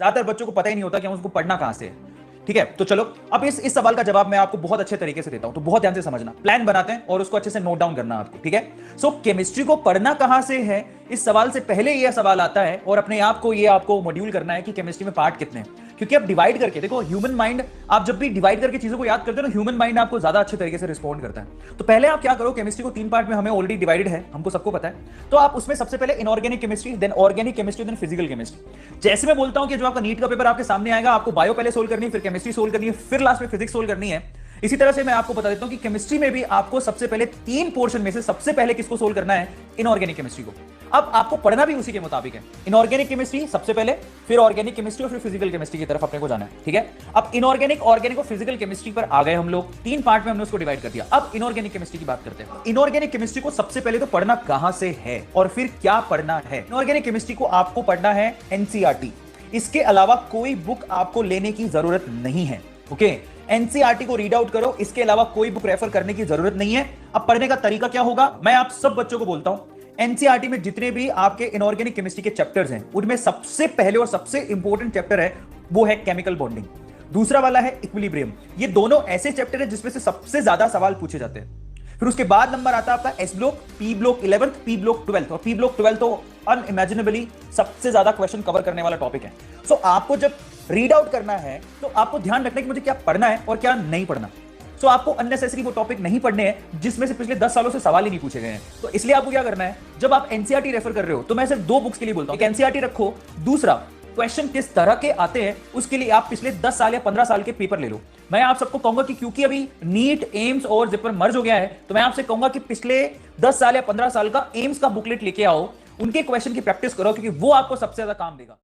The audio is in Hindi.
ज्यादातर बच्चों को पता ही नहीं होता कि हम उसको पढ़ना कहां से है। ठीक है, तो चलो अब इस सवाल का जवाब मैं आपको बहुत अच्छे तरीके से देता हूं, तो बहुत ध्यान से समझना, प्लान बनाते हैं और उसको अच्छे से नोट डाउन करना आपको। ठीक है, सो केमिस्ट्री को पढ़ना कहां से है, इस सवाल से पहले यह सवाल आता है और अपने आप को ये आपको मॉड्यूल करना है कि केमिस्ट्री में पार्ट कितने हैं। क्योंकि अब डिवाइड करके देखो, ह्यूमन माइंड, आप जब भी डिवाइड करके चीजों को याद करते हो ना, ह्यूमन माइंड आपको ज्यादा अच्छे तरीके से रिस्पॉन्ड करता है। तो पहले आप क्या करो, केमिस्ट्री को 3 पार्ट में हमें ऑलरेडी डिवाइडेड है, हमको सबको पता है। तो आप उसमें सबसे पहले inorganic chemistry, then organic chemistry, then physical chemistry. जैसे मैं बोलता हूं कि जो आपका नीट का पेपर आपके सामने आएगा, आपको बायो पहले सोल्व करनी है, फिर केमिस्ट्री सोल्व करनी है, फिर लास्ट में फिजिक्स सोल्व करनी है। इसी तरह से मैं आपको बता देता हूं कि केमिस्ट्री में भी आपको सबसे पहले 3 पोर्शन में से सबसे पहले किसको सोल्व करना है, इनऑर्गेनिक केमिस्ट्री को। अब आपको पढ़ना भी उसी के मुताबिक है, इनऑर्गेनिक केमिस्ट्री सबसे पहले, फिर ऑर्गेनिक केमिस्ट्री और फिर फिजिकल केमिस्ट्री की तरफ अपने को जाना है। ठीक है, अब इनऑर्गेनिक, ऑर्गेनिक और फिजिकल केमिस्ट्री पर आ गए हम लोग, 3 पार्ट में हमने उसको डिवाइड कर दिया। अब इनऑर्गेनिक केमिस्ट्री की बात करते हैं। इनऑर्गेनिक केमिस्ट्री को सबसे पहले तो पढ़ना कहां से है और फिर क्या पढ़ना है। इनऑर्गेनिक केमिस्ट्री को आपको पढ़ना है एनसीईआरटी, इसके अलावा कोई बुक आपको लेने की जरूरत नहीं है। ओके, एनसीईआरटी को रीड आउट करो, इसके अलावा कोई बुक रेफर करने की जरूरत नहीं है। अब पढ़ने का तरीका क्या होगा, मैं आप सब बच्चों को बोलता हूं, एनसीईआरटी में जितने भी आपके इनऑर्गेनिक केमिस्ट्री के चैप्टर्स हैं, उनमें सबसे पहले और सबसे इंपॉर्टेंट चैप्टर है वो है केमिकल बॉन्डिंग, दूसरा वाला है इक्विलिब्रियम। ये दोनों ऐसे चैप्टर हैं जिसमें से सबसे ज्यादा सवाल पूछे जाते हैं। फिर उसके बाद नंबर आता है आपका S block, P block 11th, P block 12th, और पी ब्लॉक 12th तो अनइमेजिनेबली सबसे ज्यादा क्वेश्चन कवर करने वाला टॉपिक है। सो आपको जब रीड आउट करना है तो आपको ध्यान रखना है कि मुझे क्या पढ़ना है और क्या नहीं पढ़ना। सो आपको अननेसेसरी वो टॉपिक नहीं पढ़ने हैं जिसमें से पिछले 10 सालों से सवाल ही नहीं पूछे गए हैं। तो इसलिए आपको क्या करना है, जब आप एनसीईआरटी रेफर कर रहे हो तो मैं सिर्फ 2 बुक्स के लिए बोलता हूं, एक एनसीईआरटी रखो, दूसरा क्वेश्चन किस तरह के आते हैं उसके लिए आप पिछले 10 साल या 15 साल के पेपर ले लो। मैं आप सबको कहूंगा कि क्योंकि अभी नीट, एम्स और जिपर मर्ज हो गया है, तो मैं आपसे कहूंगा कि पिछले 10 साल या 15 साल का एम्स का बुकलेट लेके आओ, उनके क्वेश्चन की प्रैक्टिस करो, क्योंकि वो आपको सबसे ज्यादा काम देगा।